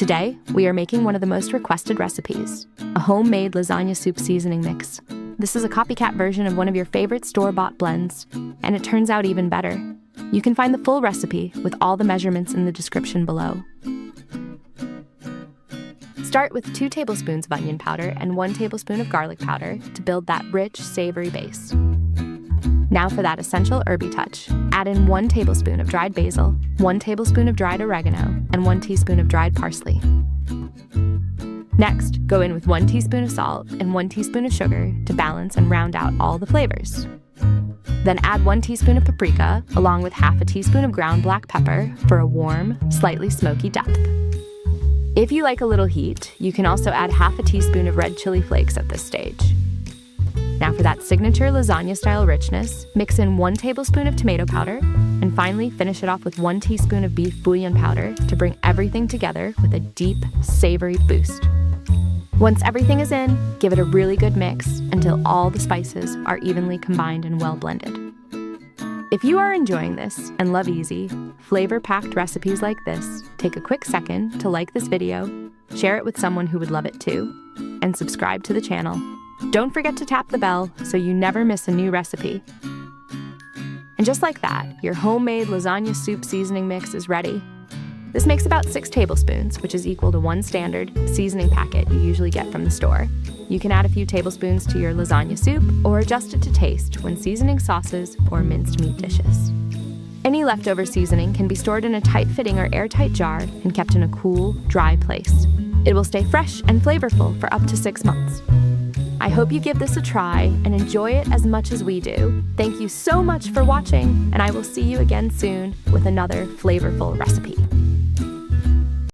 Today, we are making one of the most requested recipes, a homemade lasagna soup seasoning mix. This is a copycat version of one of your favorite store-bought blends, and it turns out even better. You can find the full recipe with all the measurements in the description below. Start with 2 tablespoons of onion powder and 1 tablespoon of garlic powder to build that rich, savory base. Now for that essential herby touch. Add in 1 tablespoon of dried basil, 1 tablespoon of dried oregano, and 1 teaspoon of dried parsley. Next, go in with 1 teaspoon of salt and 1 teaspoon of sugar to balance and round out all the flavors. Then add 1 teaspoon of paprika, along with half a teaspoon of ground black pepper for a warm, slightly smoky depth. If you like a little heat, you can also add half a teaspoon of red chili flakes at this stage. Now for that signature lasagna-style richness, mix in 1 tablespoon of tomato powder, and finally finish it off with 1 teaspoon of beef bouillon powder to bring everything together with a deep, savory boost. Once everything is in, give it a really good mix until all the spices are evenly combined and well blended. If you are enjoying this and love easy, flavor-packed recipes like this, take a quick second to like this video, share it with someone who would love it too, and subscribe to the channel. Don't forget to tap the bell so you never miss a new recipe. And just like that, your homemade lasagna soup seasoning mix is ready. This makes about 6 tablespoons, which is equal to 1 standard seasoning packet you usually get from the store. You can add a few tablespoons to your lasagna soup or adjust it to taste when seasoning sauces or minced meat dishes. Any leftover seasoning can be stored in a tight-fitting or airtight jar and kept in a cool, dry place. It will stay fresh and flavorful for up to 6 months. I hope you give this a try and enjoy it as much as we do. Thank you so much for watching, and I will see you again soon with another flavorful recipe.